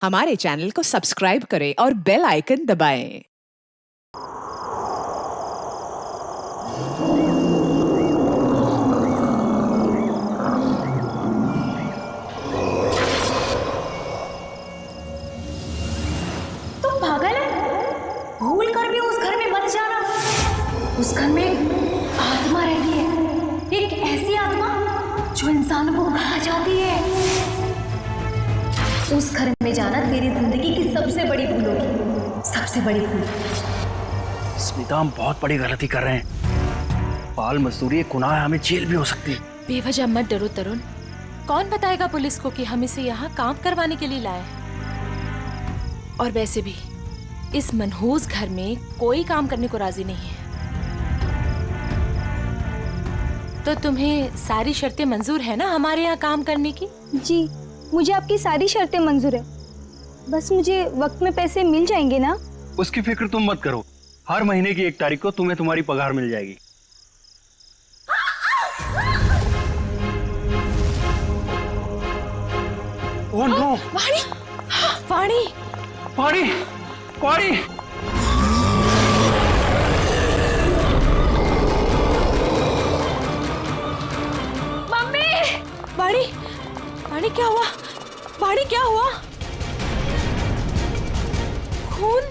हमारे चैनल को सब्सक्राइब करें और बेल आइकन दबाएं। तुम पागल है? भूल कर भी उस घर में मत जाना। उस घर में एक आत्मा रहती है, एक ऐसी आत्मा जो इंसानों को खा जाती है। उस घर में जाना तेरी जिंदगी की सबसे बड़ी भूल होगी, सबसे बड़ी भूल। स्मिता, हम बहुत बड़ी गलती कर रहे हैं। बाल मजदूरी एक गुनाह है, हमें जेल भी हो सकती है। बेवजह मत डरो तरुण। कौन बताएगा पुलिस को कि हम इसे यहाँ काम करवाने के लिए लाए हैं? और वैसे भी इस मनहूस घर में कोई काम करने को राजी नहीं है। तो तुम्हें सारी शर्तें मंजूर है ना हमारे यहाँ काम करने की? जी, मुझे आपकी सारी शर्तें मंजूर है। बस मुझे वक्त में पैसे मिल जाएंगे ना? उसकी फिक्र तुम मत करो। हर महीने की 1 तारीख को तुम्हें तुम्हारी पगार मिल जाएगी। Oh no! वाणी! वाणी! वाणी! वाणी! मम्मी! वाणी! वाणी क्या हुआ? वाणी क्या हुआ? खून?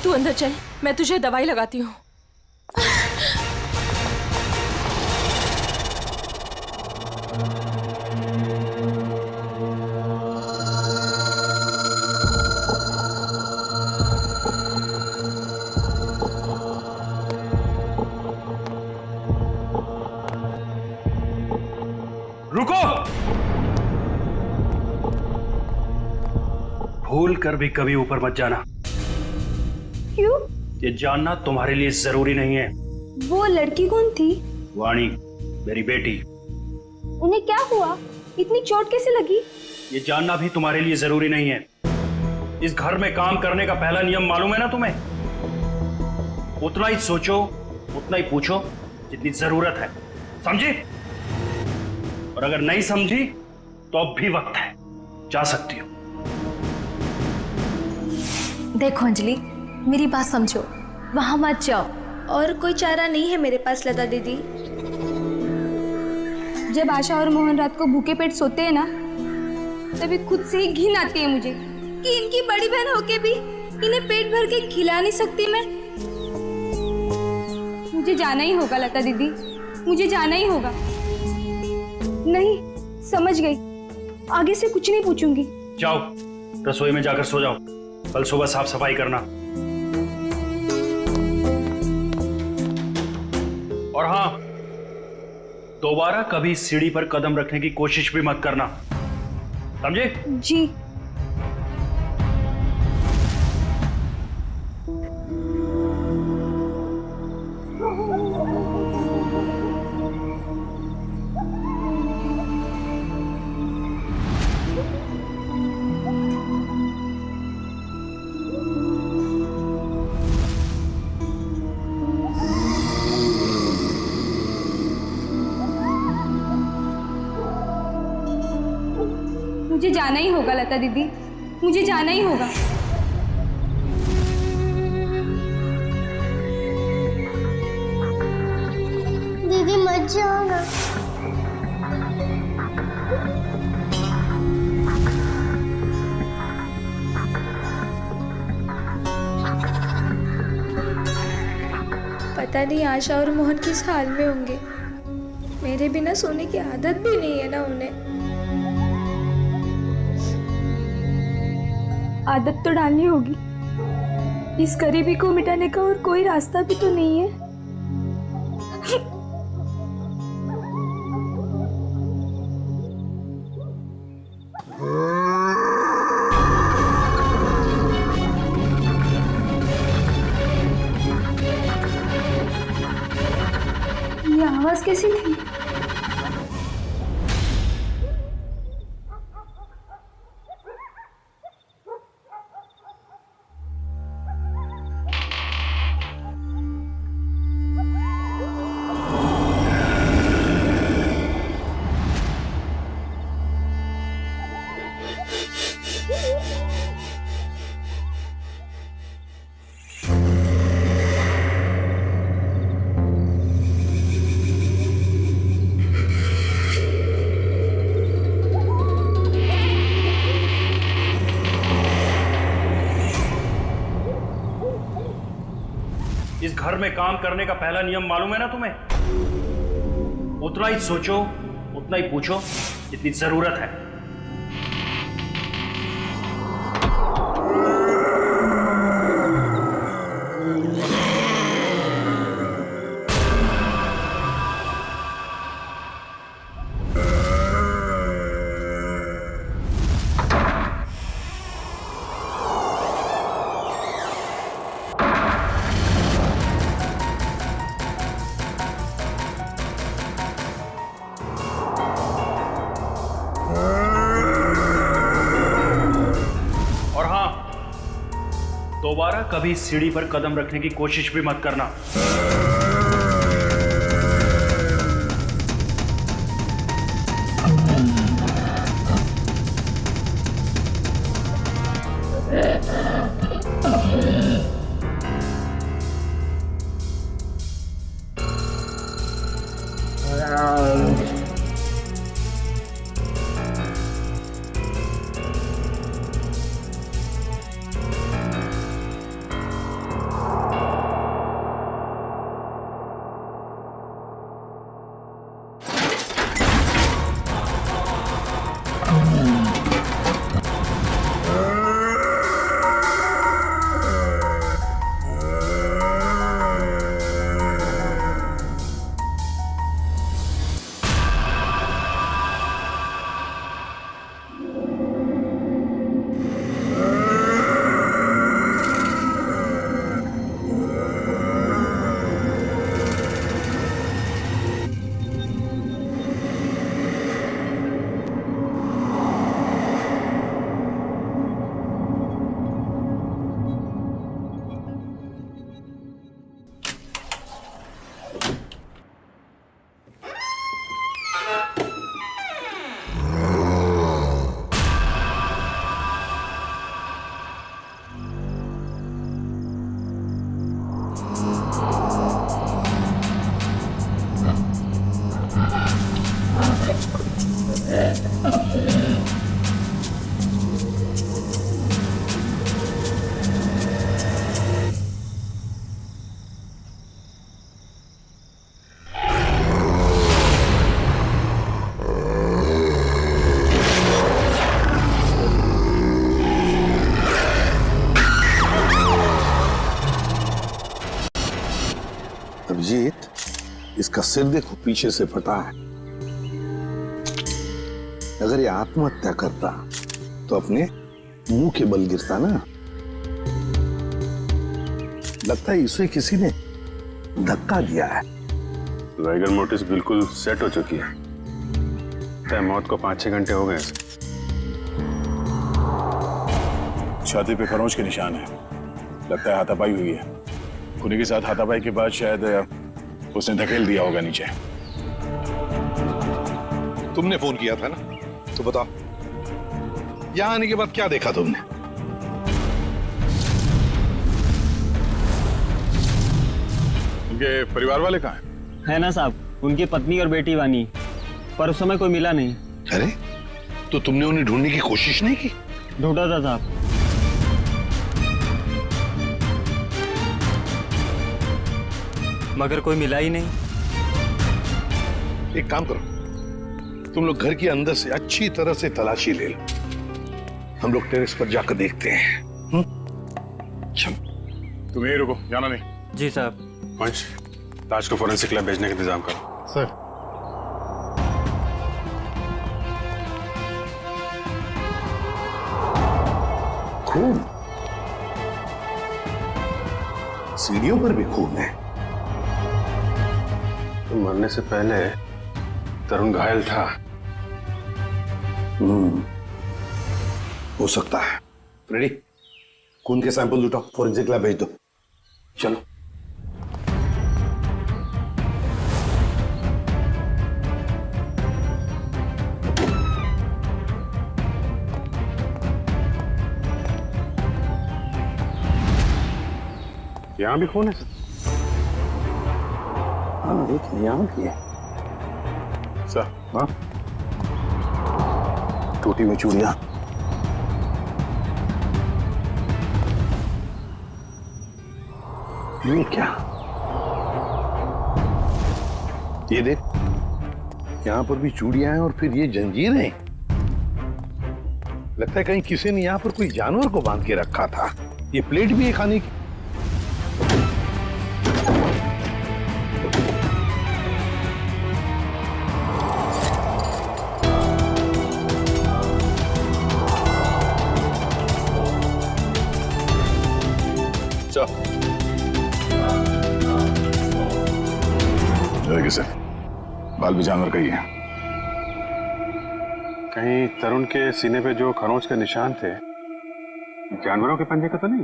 तू अंदर चल, मैं तुझे दवाई लगाती हूँ। रुको! भूल कर भी कभी ऊपर मत जाना। क्यों? ये जानना तुम्हारे लिए जरूरी नहीं है। वो लड़की कौन थी? वाणी, मेरी बेटी। उन्हें क्या हुआ? इतनी चोट कैसे लगी? ये जानना भी तुम्हारे लिए जरूरी नहीं है। इस घर में काम करने का पहला नियम मालूम है ना तुम्हें? उतना ही सोचो, उतना ही पूछो जितनी जरूरत है। समझी? और अगर नहीं समझी तो अब भी वक्त है, जा सकती हो। देखो अंजलि, मेरी बात समझो, वहां मत जाओ। और कोई चारा नहीं है मेरे पास लता दीदी। जब आशा और मोहन रात को भूखे पेट सोते हैं ना, तभी खुद से ही घिन आती है मुझे कि इनकी बड़ी बहन होके भी इन्हें पेट भर के खिला नहीं सकती मैं। मुझे जाना ही होगा लता दीदी, मुझे जाना ही होगा। नहीं, समझ गई, आगे से कुछ नहीं पूछूंगी। जाओ, रसोई में जाकर सो जाओ। कल सुबह साफ सफाई करना। और हाँ, दोबारा कभी सीढ़ी पर कदम रखने की कोशिश भी मत करना, समझे? जी। मुझे जाना ही होगा लता दीदी, मुझे जाना ही होगा। दीदी मत जाओ ना। पता नहीं आशा और मोहन किस हाल में होंगे। मेरे बिना सोने की आदत भी नहीं है ना उन्हें। आदत तो डालनी होगी। इस गरीबी को मिटाने का और कोई रास्ता भी तो नहीं है। आवाज कैसी थी? घर में काम करने का पहला नियम मालूम है ना तुम्हें? उतना ही सोचो, उतना ही पूछो जितनी जरूरत है। और हाँ, दोबारा कभी सीढ़ी पर कदम रखने की कोशिश भी मत करना। अभिजीत, इसका सिर देखो पीछे से फटा है। अगर ये आत्महत्या करता तो अपने मुंह के बल गिरता ना। लगता है इसे किसी ने धक्का दिया है। वाइगर मोटिस बिल्कुल सेट हो चुकी है। तय मौत को 5-6 घंटे हो गए। छाती पे खरोंच के निशान है। लगता है हाथापाई हुई है। खुनी के साथ हाथापाई के बाद शायद उसने धकेल दिया होगा नीचे। तुमने फोन किया था ना, तो बताओ यहां आने के बाद क्या देखा तुमने? उनके परिवार वाले कहाँ हैं? है ना साहब, उनकी पत्नी और बेटी वानी, पर उस समय कोई मिला नहीं। अरे तो तुमने उन्हें ढूंढने की कोशिश नहीं की? ढूंढा था साहब। मगर कोई मिला ही नहीं। एक काम करो, तुम लोग घर के अंदर से अच्छी तरह से तलाशी ले लो। हम लोग टेरेस पर जाकर देखते हैं। चलो तुम यही रुको, जाना नहीं। जी साहब। वंश, लाश को फोरेंसिक लैब भेजने का इंतजाम करो। सर। खून, सीढ़ियों पर भी खून है। तो मरने से पहले तरुण घायल था। हो सकता है। रेडी, खून के सैंपल उठाओ, फोरेंसिक लैब भेज दो। चलो। यहां भी खून है। हाँ देखिए, यहाँ भी है। सर। हाँ, टूटी हुई चूड़ियां। ये क्या? ये देख, यहाँ पर भी चूड़ियां हैं और फिर ये जंजीरें। लगता है कहीं किसी ने यहाँ पर कोई जानवर को बांध के रखा था। ये प्लेट भी है खाने की। किसे बाल भी जानवर का ही है। कहीं तरुण के सीने पे जो खरोंच के निशान थे जानवरों के पंजे का तो नहीं?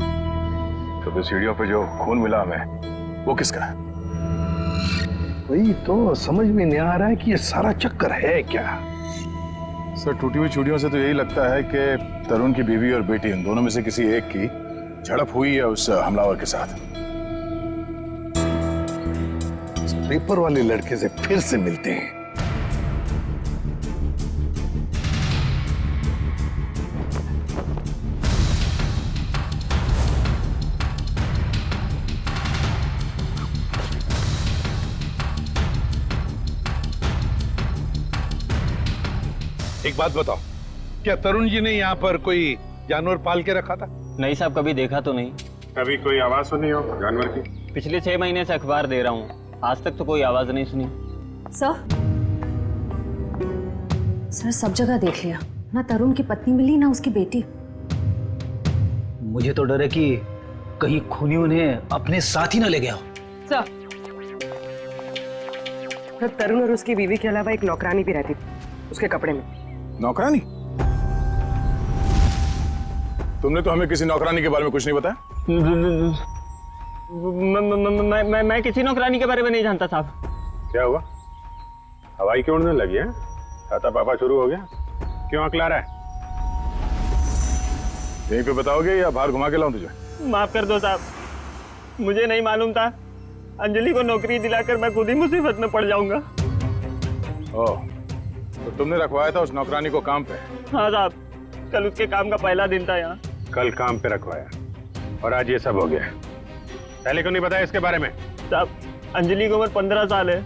तो फिर सीढ़ियों पे जो खून मिला हमें वो किसका है? वही तो समझ में नहीं आ रहा है कि ये सारा चक्कर है क्या। सर टूटी हुई चूड़ियों से तो यही लगता है कि तरुण की बीवी और बेटी इन दोनों में से किसी एक की झड़प हुई है उस हमलावर के साथ। पेपर वाले लड़के से फिर से मिलते हैं। एक बात बताओ, क्या तरुण जी ने यहाँ पर कोई जानवर पाल के रखा था? नहीं साहब, कभी देखा तो नहीं। कभी कोई आवाज सुनी हो जानवर की? पिछले 6 महीने से अखबार दे रहा हूँ, आज तक तो कोई आवाज नहीं सुनी। सर सब जगह देख लिया, ना तरुण की पत्नी मिली ना उसकी बेटी। मुझे तो डर है कि कहीं खूनी उन्हें अपने साथ ही न ले गया हो। सर तरुण और उसकी बीवी के अलावा एक नौकरानी भी रहती थी उसके कपड़े में। नौकरानी? तुमने तो हमें किसी नौकरानी के बारे में कुछ नहीं बताया। मैं किसी नौकरानी के बारे में नहीं जानता साहब। क्या हुआ? हवाई क्यों उड़ने लगी है? खाता पापा शुरू हो गया? क्यों अकला रहा है? यहीं पे बताओगे या बाहर घुमा के लाऊं तुझे? माफ कर दो साहब, मुझे नहीं मालूम था। अंजलि को नौकरी दिलाकर मैं खुद ही मुसीबत में पड़ जाऊंगा। ओह, तो तुमने रखवाया था उस नौकरानी को काम पे? हाँ साहब, कल उसके काम का पहला दिन था यहाँ। कल काम पे रखवाया और आज ये सब हो गया। पहले क्यों नहीं बताया इसके बारे में? साहब, अंजलि की उम्र 15 साल है।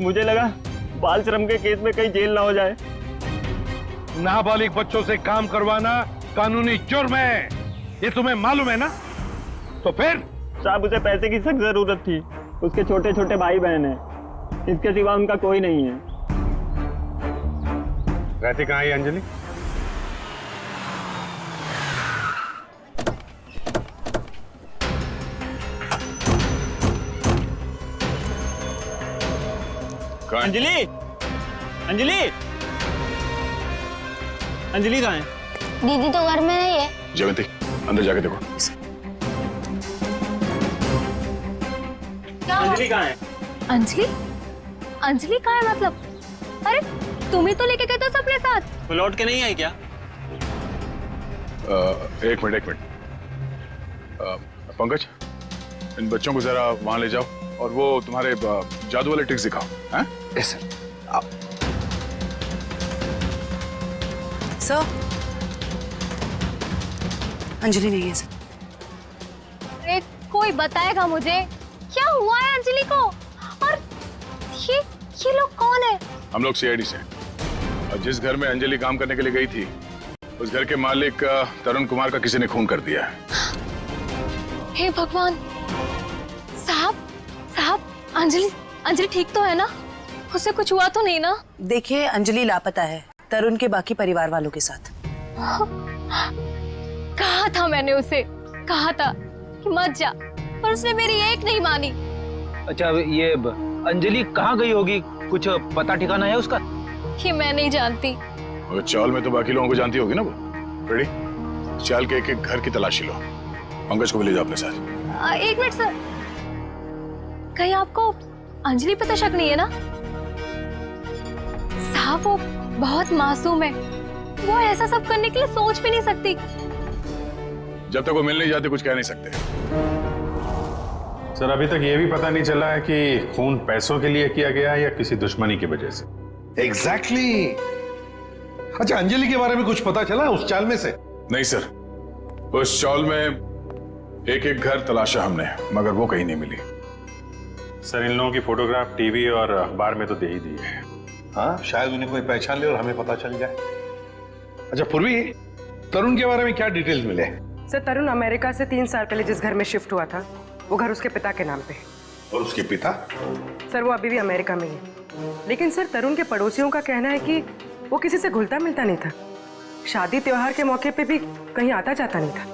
मुझे लगा बाल श्रम के केस में कहीं जेल ना हो जाए। नाबालिग बच्चों से काम करवाना कानूनी जुर्म है, ये तुम्हें मालूम है ना? तो फिर? साहब, उसे पैसे की सख्त जरूरत थी। उसके छोटे छोटे भाई बहन हैं, इसके सिवा उनका कोई नहीं है। रहती कहाँ है अंजलि? अंजलि, अंजलि, अंजलि कहाँ है? दीदी तो घर में नहीं है। जयंती, अंदर जाके देखो। अंजलि कहाँ है? अंजलि? अंजलि कहाँ है मतलब? अरे तुम ही तो लेके गए थे सबके साथ। वो लौट के नहीं आई क्या? एक मिनट। पंकज, इन बच्चों को जरा वहां ले जाओ और वो तुम्हारे जादू वाले ट्रिक्स दिखाओ। हैं? Yes sir. सर अंजलि नहीं है सर। अरे कोई बताएगा मुझे क्या हुआ है अंजलि को? और ये लोग कौन है? हम लोग सीआईडी से हैं। और जिस घर में अंजलि काम करने के लिए गई थी उस घर के मालिक तरुण कुमार का किसी ने खून कर दिया है। हे भगवान! साहब, अंजलि ठीक तो है ना? उसे कुछ हुआ तो नहीं ना? देखिए अंजलि लापता है तरुण के बाकी परिवार वालों के साथ। कहा था मैंने उसे, कहा था कि मत जा, पर उसने मेरी एक नहीं मानी। अच्छा, ये अंजलि कहाँ गई होगी? कुछ पता ठिकाना है उसका? ये मैं नहीं जानती। वो चाल में तो बाकी लोगों को जानती होगी ना। वो रेडी, चाल के एक घर की तलाशी लो। पंकज को भी ले जाओ अपने साथ। एक मिनट सर, कहीं आपको अंजलि पे तो शक नहीं है ना? साहब वो बहुत मासूम है, वो ऐसा सब करने के लिए सोच भी नहीं सकती। जब तक वो मिल नहीं जाते कुछ कह नहीं सकते। सर अभी तक ये भी पता नहीं चला है कि खून पैसों के लिए किया गया है या किसी दुश्मनी की वजह से। एग्जैक्टली। अच्छा, अंजलि के बारे में कुछ पता चला उस चाल में से? नहीं सर, उस चाल में एक घर तलाशा हमने, मगर वो कहीं नहीं मिली। सर इन लोगों की फोटोग्राफ टीवी और अखबार में तो दे ही दी है। हाँ, शायद उन्हें कोई पहचान ले और हमें पता चल जाए। अच्छा पूर्वी, तरुण के बारे में क्या डिटेल्स मिले? सर तरुण अमेरिका से 3 साल पहले जिस घर में शिफ्ट हुआ था वो घर उसके पिता के नाम पे है। और उसके पिता? सर वो अभी भी अमेरिका में ही है। लेकिन सर तरुण के पड़ोसियों का कहना है कि वो किसी से घुलता मिलता नहीं था। शादी त्योहार के मौके पे भी कहीं आता जाता नहीं था।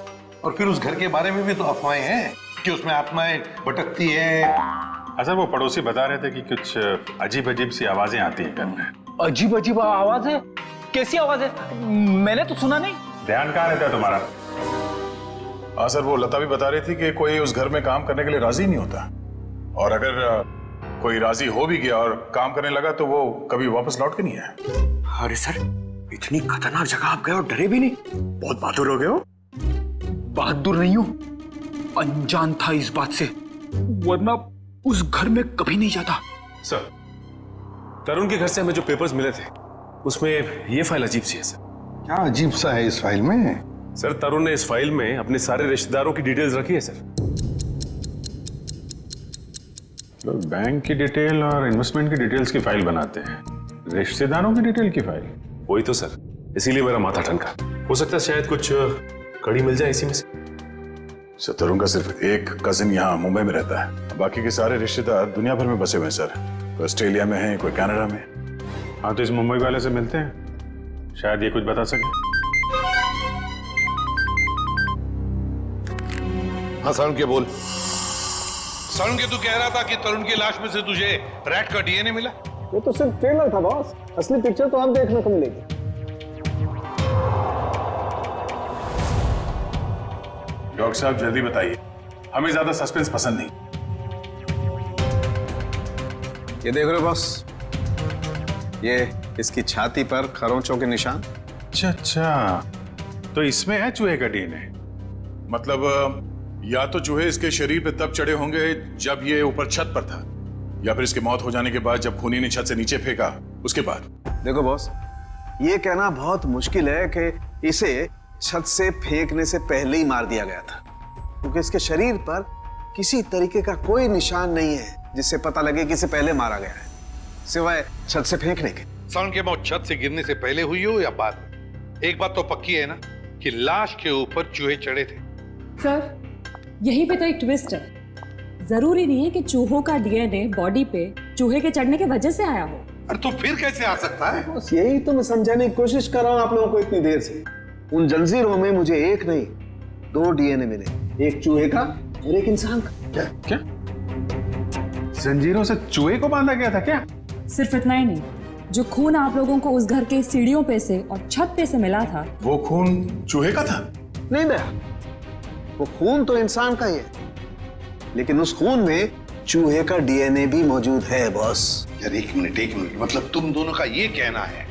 और फिर उस घर के बारे में भी तो अफवाहें हैं कि उसमें आत्माएं भटकती है। अच्छा, वो पड़ोसी बता रहे थे कि कुछ अजीब अजीब सी आवाजें आती हैं घर में। अजीब अजीब आवाज है? कैसी आवाज है? मैंने तो सुना नहीं। ध्यान कहाँ रहता है तुम्हारा? हाँ सर, वो लता भी बता रही थी कि कोई उस घर में काम करने के लिए राजी नहीं होता, और अगर कोई राजी हो भी गया और काम करने लगा तो वो कभी वापस लौट के नहीं आया। अरे सर, इतनी खतरनाक जगह आप गए और डरे भी नहीं? बहुत बहादुर हो गए हो। बहादुर नहीं हूं, अनजान था इस बात से, वरना उस घर में कभी नहीं जाता। सर, तरुण के घर से हमें जो पेपर्स मिले थे उसमें ये फाइल अजीब सी है सर। क्या अजीब सा है इस फाइल में? सर, तरुण ने इस फाइल में अपने सारे रिश्तेदारों की डिटेल्स रखी है सर। लोग बैंक की डिटेल और इन्वेस्टमेंट की डिटेल्स की फाइल बनाते हैं, रिश्तेदारों की डिटेल की फाइल? वही तो सर, इसीलिए मेरा माथा ठनका। हो सकता है शायद कुछ कड़ी मिल जाए इसी में से। सर, तरुण का सिर्फ एक कजिन यहाँ मुंबई में रहता है, बाकी के सारे रिश्तेदार दुनिया भर में बसे हुए हैं सर। कोई ऑस्ट्रेलिया में है, कोई कनाडा में। हाँ, तो इस मुंबई वाले से मिलते हैं, शायद ये कुछ बता सके। हाँ सारुण के बोल। सारुण के तू कह रहा था कि तरुण की लाश में से तुझे रैट का डीएनए मिला? वो तो सिर्फ ट्रेलर था बॉस, असली पिक्चर तो आप देखने को मिलेगी। डॉक्टर साहब जल्दी बताइए, हमें ज्यादा सस्पेंस पसंद नहीं। ये देख रहे हो बॉस, ये इसकी छाती पर खरोंचों के निशान। अच्छा, तो इसमें है चूहे का डीएनए? मतलब या तो चूहे इसके शरीर पे तब चढ़े होंगे जब ये ऊपर छत पर था, या फिर इसकी मौत हो जाने के बाद जब खूनी ने छत से नीचे फेंका उसके बाद। देखो बॉस, ये कहना बहुत मुश्किल है कि इसे छत से फेंकने से पहले ही मार दिया गया था, क्योंकि इसके शरीर पर किसी तरीके का कोई निशान नहीं है जिससे पता लगे कि इसे पहले मारा गया है, सिवाय छत से फेंकने के। सारुण की मौत छत से गिरने से पहले हुई हो या बाद में, एक बात तो पक्की है ना कि लाश के ऊपर चूहे चढ़े थे। सर, यहीं पे तो एक ट्विस्ट है। जरूरी नहीं है कि चूहों का डीएनए बॉडी पे चूहे के चढ़ने की वजह से आया हो। अरे तो फिर कैसे आ सकता है? बस यही तो मैं समझाने की कोशिश कर रहा हूं आप लोगों को इतनी देर से। उन जंजीरों में मुझे एक नहीं 2 डीएनए मिले, एक चूहे का और एक इंसान का। क्या? जंजीरों से चूहे को बांधा गया था क्या? सिर्फ इतना ही नहीं, जो खून आप लोगों को उस घर के सीढ़ियों पे से और छत पे से मिला था, वो खून चूहे का था? नहीं दया, वो खून तो इंसान का ही है, लेकिन उस खून में चूहे का डीएनए भी मौजूद है बॉस। यार एक मिनट, मतलब तुम दोनों का ये कहना है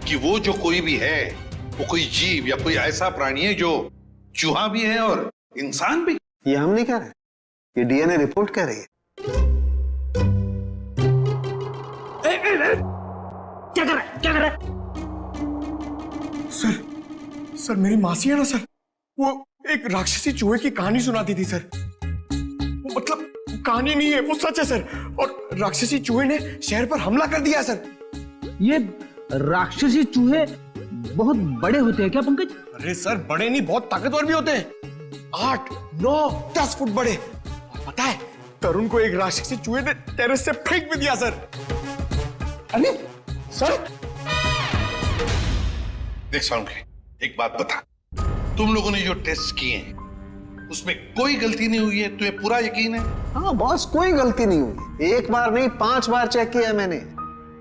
कि वो जो कोई भी है वो कोई जीव या कोई ऐसा प्राणी है जो चूहा भी है और इंसान भी? ये हम नहीं कह रहे, ये डीएनए रिपोर्ट कह रही है। क्या कर रहा है? सर मेरी मासी है ना सर, वो एक राक्षसी चूहे की कहानी सुनाती थी सर। वो मतलब कहानी नहीं है, वो सच है सर। और राक्षसी चूहे ने शहर पर हमला कर दिया सर। ये राक्षसी चूहे बहुत बड़े होते हैं क्या पंकज? अरे सर, बड़े नहीं, बहुत ताकतवर भी होते हैं। 8, 9, 10 फुट बड़े। और पता है, तरुण को एक राक्षसी चूहे ने टेरेस से फेंक भी दिया सर। अरे सर, देख सारुण के, एक बात बता, तुम लोगों ने जो टेस्ट किए हैं उसमें कोई गलती नहीं हुई है? तुम्हें पूरा यकीन है? हाँ बॉस, कोई गलती नहीं हुई। एक बार नहीं 5 बार चेक किया मैंने।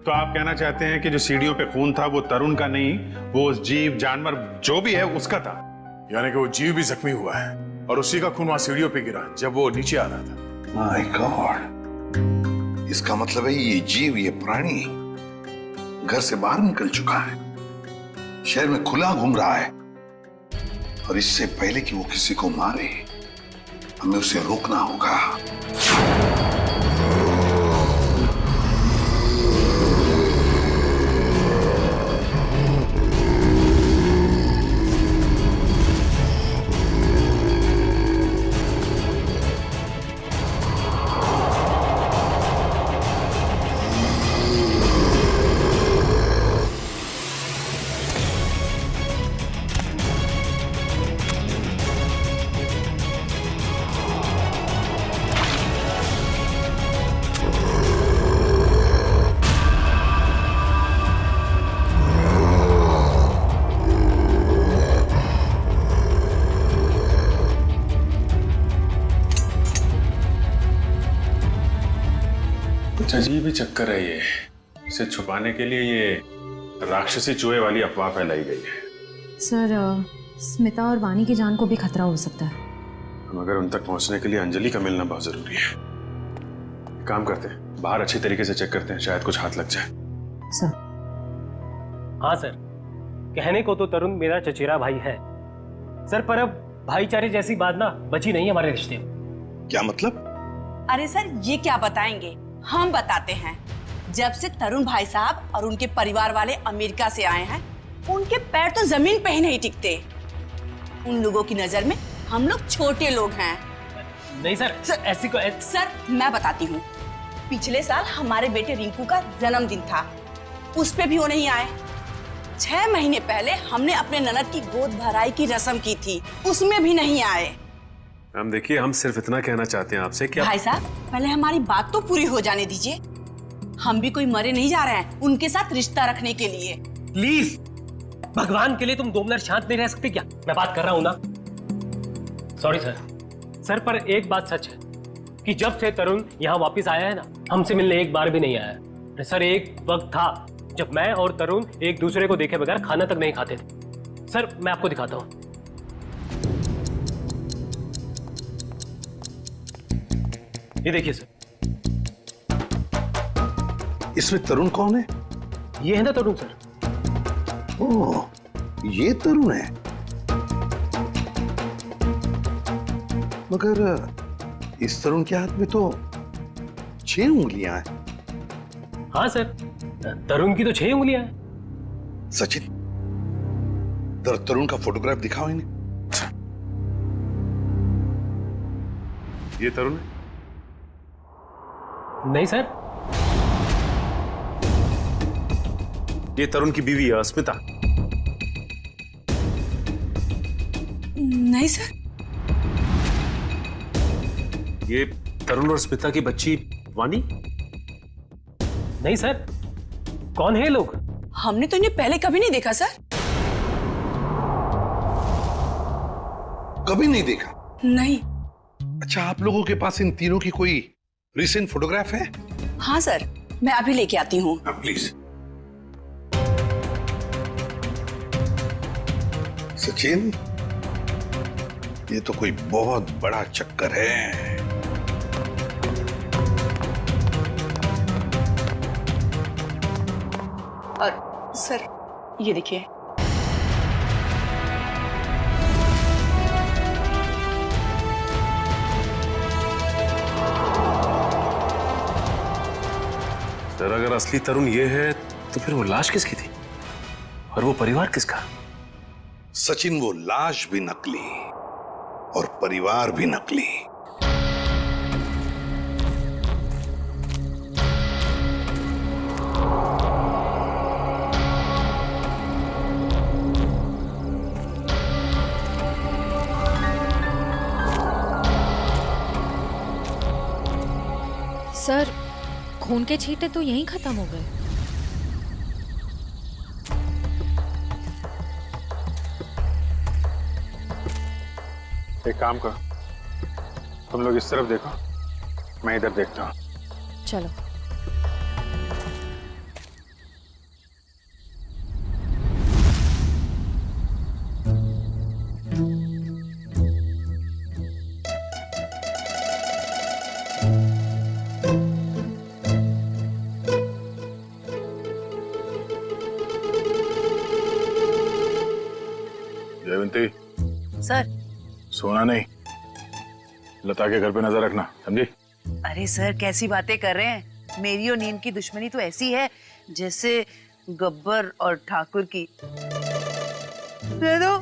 तो आप कहना चाहते हैं कि जो सीढ़ियों पे खून था वो तरुण का नहीं, वो जीव जानवर जो भी है उसका था? यानी कि वो जीव भी जख्मी हुआ है और उसी का खून वहां सीढ़ियों पे गिरा जब वो नीचे आ रहा था। माय गॉड, इसका मतलब है ये जीव, ये प्राणी घर से बाहर निकल चुका है, शहर में खुला घूम रहा है, और इससे पहले कि वो किसी को मारे हमें उसे रोकना होगा। भी चक्कर है ये। इसे छुपाने के लिए ये राक्षसी चूहे वाली अफवाह फैलाई गई है। सर स्मिता और वानी की जान को भी खतरा हो सकता है। मगर उन तक पहुंचने के लिए अंजलि का मिलना बहुत जरूरी है। एक काम करते हैं, बाहर अच्छी तरीके से चेक करते हैं, शायद कुछ हाथ लग जाए। सर। हाँ सर, कहने को तो तरुण मेरा चचेरा भाई है सर, पर अब भाईचारे जैसी बात ना बची नहीं हमारे रिश्ते में। क्या मतलब? अरे सर ये क्या बताएंगे, हम बताते हैं। जब से तरुण भाई साहब और उनके परिवार वाले अमेरिका से आए हैं, उनके पैर तो जमीन पे ही नहीं टिकते। उन लोगों की नजर में हम लोग छोटे लोग हैं। नहीं सर, ऐसी को सर मैं बताती हूँ, पिछले साल हमारे बेटे रिंकू का जन्मदिन था, उस पे भी वो नहीं आए। 6 महीने पहले हमने अपने ननद की गोद भराई की रस्म की थी, उसमें भी नहीं आए। मैम देखिए, हम सिर्फ इतना कहना चाहते हैं आपसे कि भाई साहब पहले हमारी बात तो पूरी हो जाने दीजिए। हम भी कोई मरे नहीं जा रहे हैं उनके साथ रिश्ता रखने के लिए। प्लीज भगवान के लिए तुम 2 मिनट शांत नहीं रह सकते क्या? मैं बात कर रहा हूँ ना। सॉरी सर, पर एक बात सच है कि जब से तरुण यहाँ वापस आया है ना, हमसे मिलने एक बार भी नहीं आया। सर एक वक्त था जब मैं और तरुण एक दूसरे को देखे बगैर खाना तक नहीं खाते थे। सर मैं आपको दिखाता हूँ, ये देखिए सर। इसमें तरुण कौन है? ये है ना तरुण सर। ओह, ये तरुण है। मगर इस तरुण के हाथ में तो 6 उंगलियां हैं। हाँ सर, तरुण की तो 6 उंगलियां हैं। सचिन, तरुण का फोटोग्राफ दिखाओ इन्हें। ये तरुण है? नहीं सर, ये तरुण की बीवी है स्मिता। नहीं सर। ये तरुण और स्मिता की बच्ची वानी? नहीं सर, कौन है ये लोग? हमने तो इन्हें पहले कभी नहीं देखा सर। कभी नहीं देखा? नहीं। अच्छा, आप लोगों के पास इन तीनों की कोई रिसेंट फोटोग्राफ है? हाँ सर, मैं अभी लेके आती हूँ। प्लीज। सचिन, ये तो कोई बहुत बड़ा चक्कर है। और सर ये देखिए, सर अगर असली तरुण ये है तो फिर वो लाश किसकी थी और वो परिवार किसका? सचिन, वो लाश भी नकली और परिवार भी नकली। सर खून के छींटे तो यहीं खत्म हो गए। एक काम करो, तुम लोग इस तरफ देखो, मैं इधर देखता हूँ। चलो। जयवंती, सर सोना नहीं, लता के घर पे नजर रखना, समझी? अरे सर कैसी बातें कर रहे हैं, मेरी और नीम की दुश्मनी तो ऐसी है जैसे गब्बर और ठाकुर की। दे दो,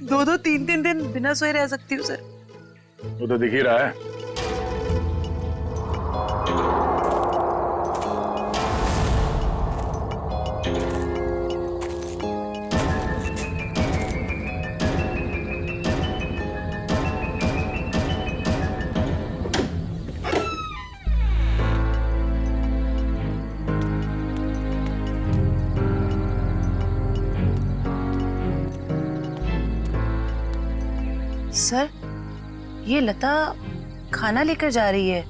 2-2, 3-3 दिन बिना सोए रह सकती हूँ सर। वो तो दिख ही रहा है। सर ये लता खाना लेकर जा रही है,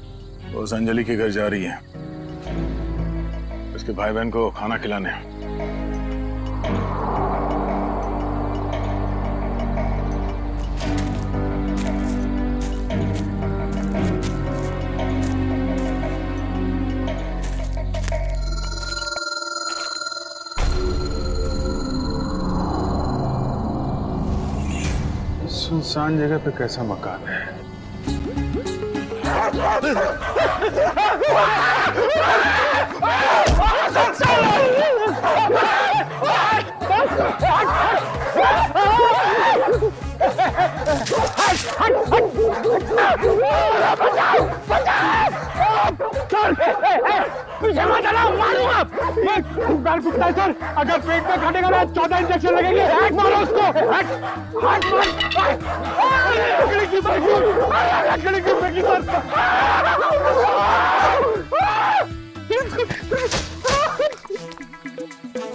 उस अंजलि के घर जा रही है, उसके भाई बहन को खाना खिलाने। सुनसान जगह पे कैसा मकान है? पीछे मत आना, मारूंगा। ये खूंखार कुत्ता है सर, अगर पेट में काटेगा ना 14 इंजेक्शन लगेंगे। हैक मारो उसको, हैक मार। लकड़ी की बैगी, लकड़ी की बैगी सर।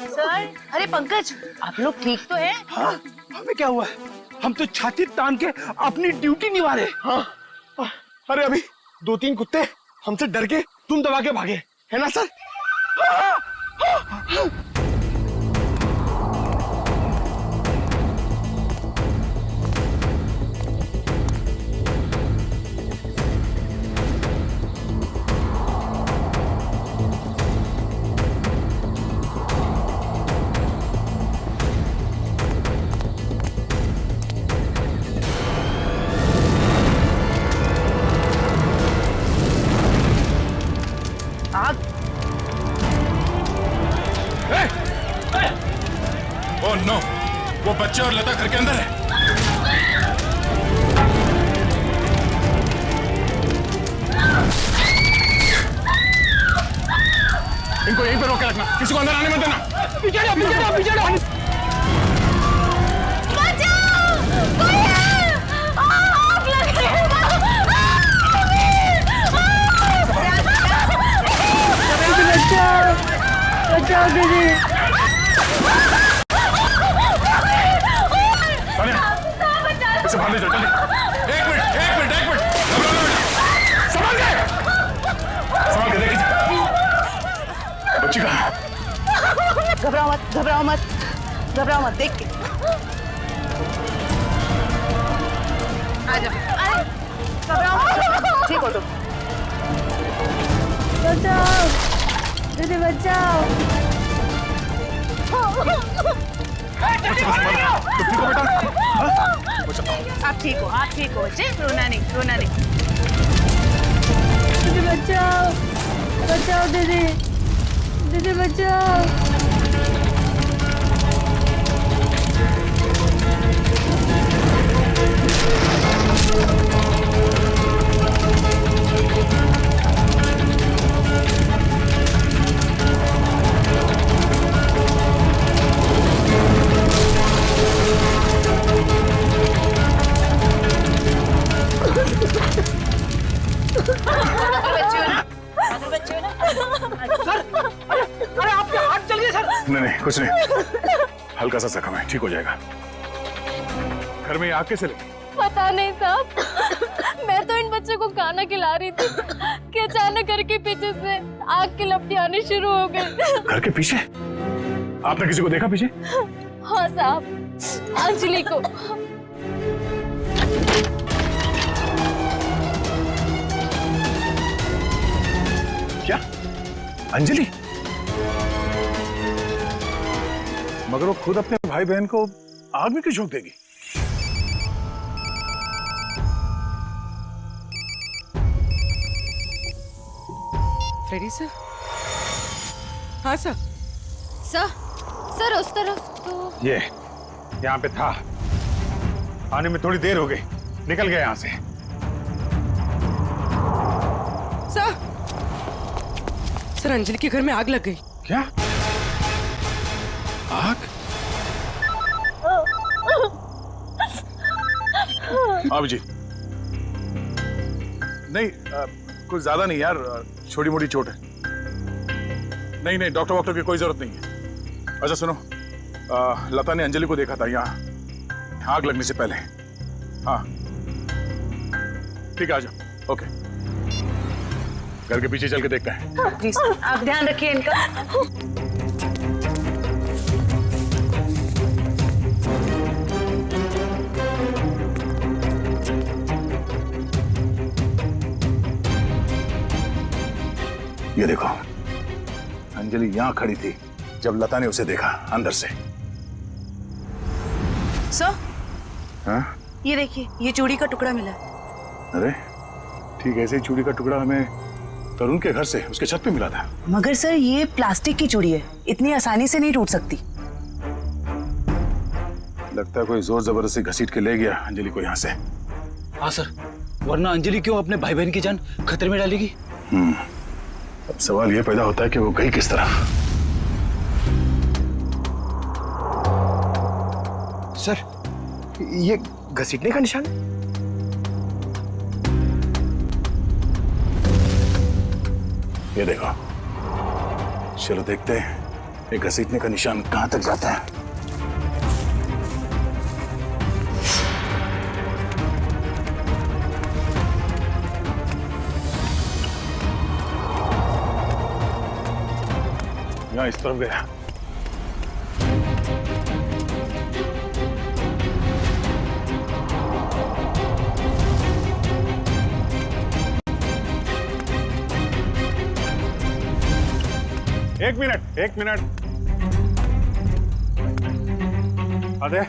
सर, अरे पंकज, आप लोग ठीक तो हैं? हाँ, हमें क्या हुआ है? हम तो छाती तान के अपनी ड्यूटी निभा रहे। हाँ, अरे अभी 2-3 कुत्ते हमसे डर के तुम दबा के भागे, है ना सर? ओह नो, वो बच्चे और लता घर के अंदर है। इनको यहीं पे रोक के रखना, किसी को अंदर आने मत देना। पीछे जाओ। बचाओ दीदी। इसे बाहर ले जाओ, जल्दी। एक मिनट। संभाल के देखिए। बच्ची कहाँ? घबराओ मत, देख के। आ जाओ, घबराओ मत, ठीक हो तुम। बचाओ दीदी, बचाओ। आप ठीक हो बच्चे, रोना नहीं। दीदी बचाओ दीदी बचाओ। अरे आपके हाथ चल गए सर। नहीं, कुछ नहीं, हल्का सा जख्म है, ठीक हो जाएगा। घर में आग कैसे लगी? पता नहीं साहब, मैं तो इन बच्चों को खाना खिला रही थी कि अचानक घर के पीछे से आग की लपटें आनी शुरू हो गई। घर के पीछे? आपने किसी को देखा पीछे? हाँ साहब, अंजलि को। क्या? अंजलि? मगर वो खुद अपने भाई बहन को आग में क्यों झोंक देगी? Freddie sir? हाँ सर। सर उस तरफ तो ये यहाँ पे था, आने में थोड़ी देर हो गई, निकल गया यहाँ से। सर, अंजलि के घर में आग लग गई। क्या? आग? अभिजीत, नहीं कुछ ज्यादा नहीं यार, छोटी मोटी चोट है। नहीं, डॉक्टर वॉक्टर की कोई जरूरत नहीं है। अच्छा सुनो, लता ने अंजलि को देखा था यहाँ आग लगने से पहले। हाँ ठीक है, आ जाओ। ओके घर के पीछे चल के देखते हैं। जी सर, आप ध्यान रखिए इनका। ये देखो, अंजलि यहां खड़ी थी जब लता ने उसे देखा अंदर से। सर, हाँ? ये देखिए, ये चूड़ी का टुकड़ा मिला। अरे ठीक ऐसे ही चूड़ी का टुकड़ा हमें तरुण के घर से उसके छत पे मिला था। मगर सर, ये प्लास्टिक की चूड़ी है, इतनी आसानी से नहीं टूट सकती। लगता है कोई जोर जबरदस्ती घसीट के ले गया अंजलि को यहाँ से। हाँ सर, वरना अंजलि क्यों अपने भाई बहन की जान खतरे में डालेगी? अब सवाल ये पैदा होता है कि वो गई किस तरह। सर, ये घसीटने का निशान है? ये देखो, चलो देखते हैं ये घसीटने का निशान कहां तक जाता है। यहाँ इस तरफ गया। एक मिनट। अरे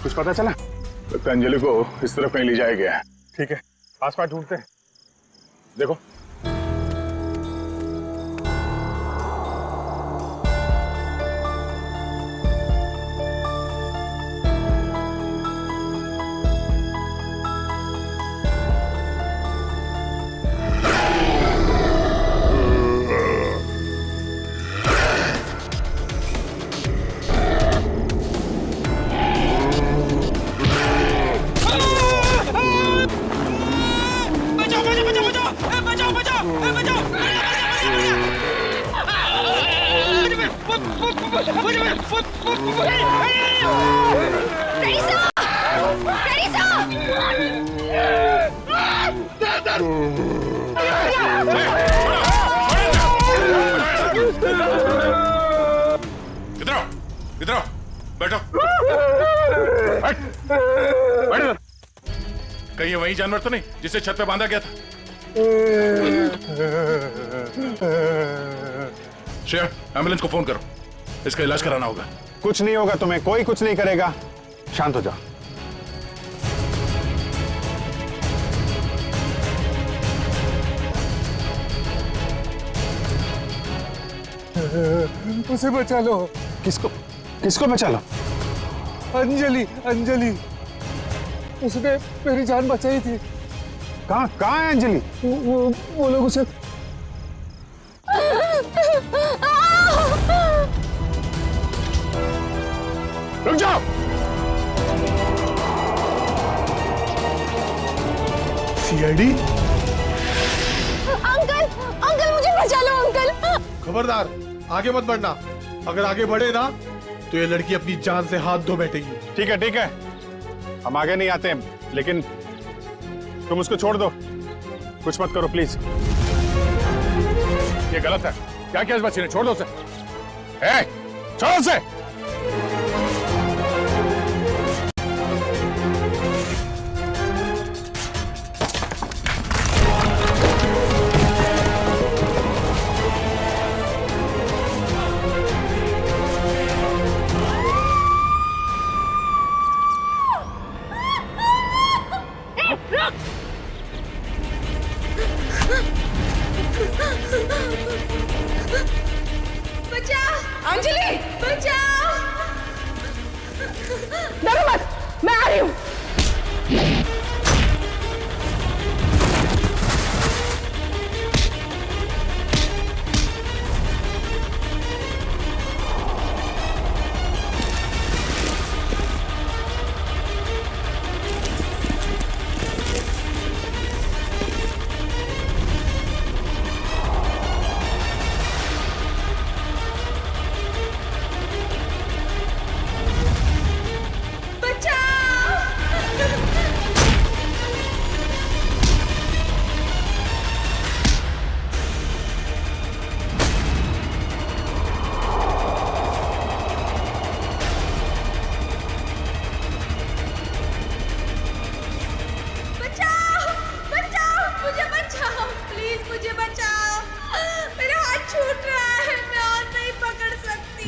कुछ पता चला? लगता है अंजलि को इस तरफ कहीं ले जाया गया है। ठीक है, आसपास ढूंढते हैं। देखो, इधर आओ, बैठो। बैठ। कहीं ये वही जानवर तो नहीं जिसे छत पे बांधा गया था? श्रेया, एम्बुलेंस को फोन करो, इसका इलाज कराना होगा। कुछ नहीं होगा तुम्हें, कोई कुछ नहीं करेगा। शांत हो जाओ। उसे बचा लो। किसको बचा लो? अंजलि, उसने मेरी जान बचाई थी। कहाँ है अंजलि? वो लोग उसे रुक जाओ। सीआईडी? अंकल मुझे बचा लो अंकल। खबरदार, आगे मत बढ़ना। अगर आगे बढ़े ना तो ये लड़की अपनी जान से हाथ धो बैठेगी। ठीक है, हम आगे नहीं आते हैं, लेकिन तुम उसको छोड़ दो, कुछ मत करो प्लीज। ये गलत है। क्या किया इस बच्ची ने? छोड़ दो उसे। छोड़ो उसे। अंजलि, बचाओ! डरो मत, मैं आ रही हूँ।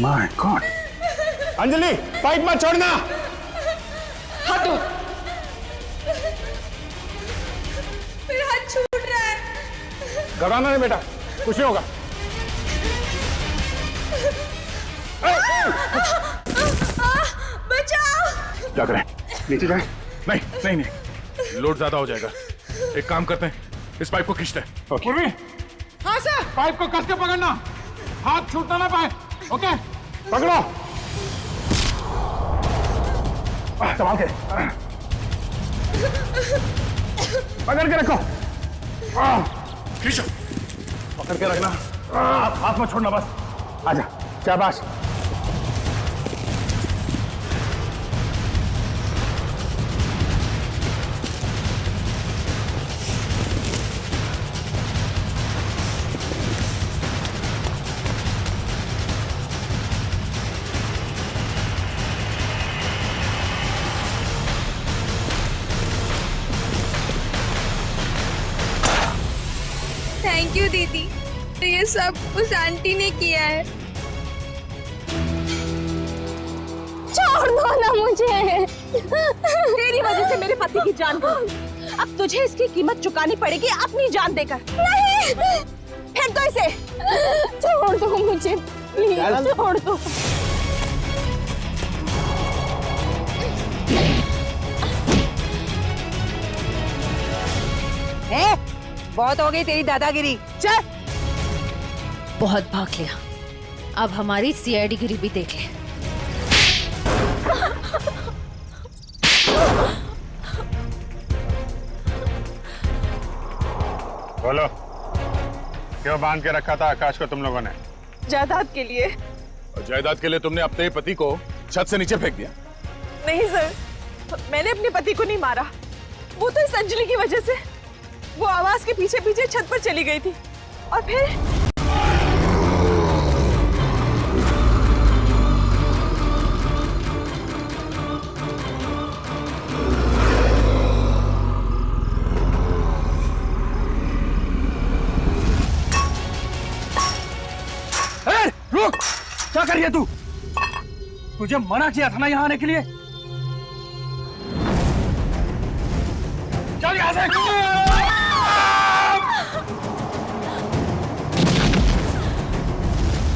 My God. अंजलि पाइप मत छोड़ना। हाथ दो। मेरा हाथ छूट रहा है। घबराना नहीं बेटा, कुछ नहीं होगा। बचाओ। क्या करें, नीचे जाए? नहीं नहीं नहीं, लोड ज्यादा हो जाएगा। एक काम करते हैं, इस पाइप को खींचते हैं। ओके। हाँ सर। पाइप को कस के पकड़ना, हाथ छूटना ना पाए। ओके पकड़ो, संभाल के पकड़ के रखो। खींचो, पकड़ के रखना, हाथ में छोड़ना बस। आजा, शाबाश। थैंक यू दीदी, तो ये सब उस आंटी ने किया है। छोड़ दो ना मुझे। तेरी वजह से मेरे पति की जान गई। अब तुझे इसकी कीमत चुकानी पड़ेगी अपनी जान देकर। नहीं, फेंक दो इसे। छोड़ दो मुझे प्लीज, छोड़ दो। बहुत हो गई तेरी दादागिरी, चल। बहुत भाग लिया, अब हमारी सीआईडी गिरी भी देख ले। बोलो, क्यों बांध के रखा था आकाश को तुम लोगों ने? जायदाद के लिए। और जायदाद के लिए तुमने अपने पति को छत से नीचे फेंक दिया? नहीं सर, मैंने अपने पति को नहीं मारा, वो तो इस अंजलि की वजह से वो आवाज के पीछे पीछे छत पर चली गई थी और फिर रुक, क्या कर रही है तू? तुझे मना किया था ना यहाँ आने के लिए। चल यहाँ से।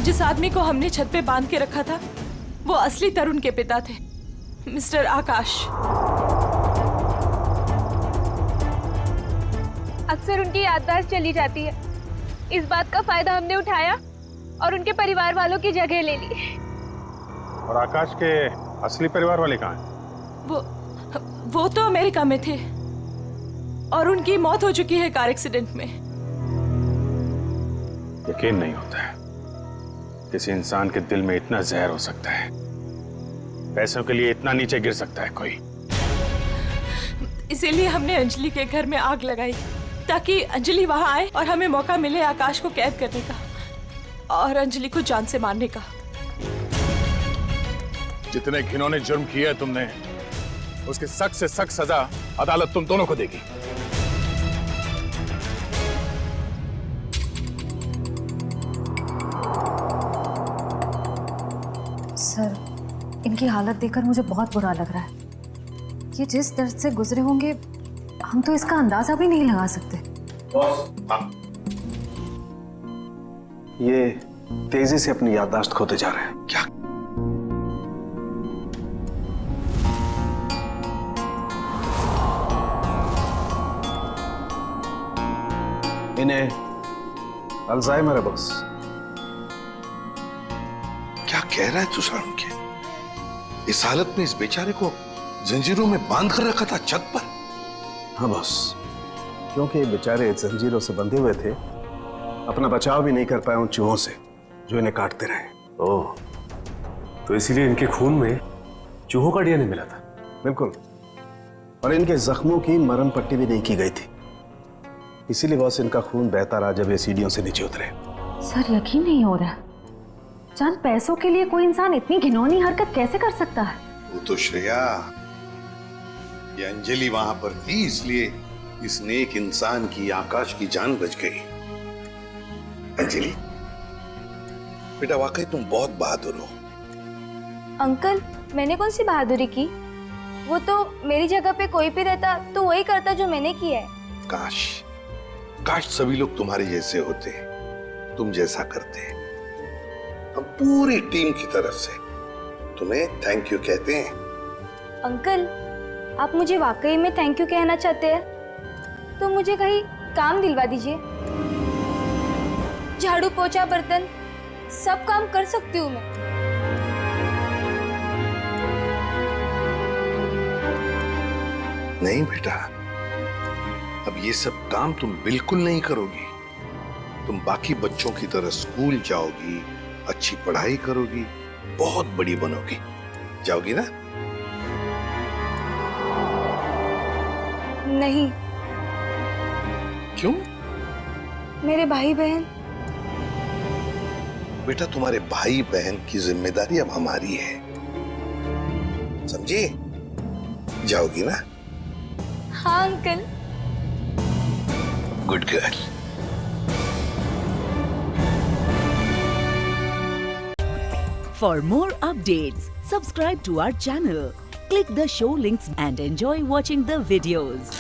जिस आदमी को हमने छत पे बांध के रखा था वो असली तरुण के पिता थे, मिस्टर आकाश। अक्सर उनकी याददाश्त चली जाती है। इस बात का फायदा हमने उठाया और उनके परिवार वालों की जगह ले ली। और आकाश के असली परिवार वाले कहाँ हैं? वो तो अमेरिका में थे और उनकी मौत हो चुकी है कार एक्सीडेंट में। यकीन नहीं होता है किसी इंसान के दिल में इतना जहर हो सकता है, पैसों के लिए इतना नीचे गिर सकता है कोई। इसीलिए हमने अंजलि के घर में आग लगाई ताकि अंजलि वहां आए और हमें मौका मिले आकाश को कैद करने का और अंजलि को जान से मारने का। जितने घिनौने जुर्म किए तुमने, उसकी सख्त से सख्त सजा अदालत तुम दोनों को देगी। सर, इनकी हालत देखकर मुझे बहुत बुरा लग रहा है। ये जिस दर्द से गुजरे होंगे हम तो इसका अंदाजा भी नहीं लगा सकते। ये तेजी से अपनी याददाश्त खोते जा रहे हैं। क्या? इन्हें अल्जाइमर है बॉस। क्या कह रहा है तू सारुण के? इस हालत में इस बेचारे को जंजीरों में बांध कर रखा था छत पर? हाँ बॉस, क्योंकि ये बेचारे जंजीरों से बंधे हुए थे, अपना बचाव भी नहीं कर पाए उन चूहों से जो इन्हें काटते रहे। ओह, तो इसीलिए इनके खून में चूहों का डीएनए मिला था? बिल्कुल, और इनके जख्मों की मरहम पट्टी भी नहीं की गई थी, इसीलिए बॉस इनका खून बहता रहा जब ये सीढ़ियों से नीचे उतरे। सर, यकीन नहीं हो रहा, चंद पैसों के लिए कोई इंसान इतनी घिनौनी हरकत कैसे कर सकता है? वो तो श्रेया, ये अंजलि वहां पर थी इसलिए इस नेक इंसान की, आकाश की जान बच गई। अंजलि, बेटा वाकई तुम बहुत बहादुर हो। अंकल, मैंने कौन सी बहादुरी की? वो तो मेरी जगह पे कोई भी रहता तो वही करता जो मैंने किया है। काश काश सभी लोग तुम्हारे जैसे होते, तुम जैसा करते। हम पूरी टीम की तरफ से तुम्हें थैंक यू कहते हैं। अंकल, आप मुझे वाकई में थैंक यू कहना चाहते हैं तो मुझे कहीं काम दिलवा दीजिए। झाड़ू पोछा बर्तन सब काम कर सकती हूँ मैं। नहीं बेटा, अब ये सब काम तुम बिल्कुल नहीं करोगी। तुम बाकी बच्चों की तरह स्कूल जाओगी, अच्छी पढ़ाई करोगी, बहुत बड़ी बनोगी। जाओगी ना? नहीं। क्यों? मेरे भाई बहन। बेटा तुम्हारे भाई बहन की जिम्मेदारी अब हमारी है, समझी? जाओगी ना? हाँ uncle. Good girl. For more updates, subscribe to our channel, click the show links and enjoy watching the videos.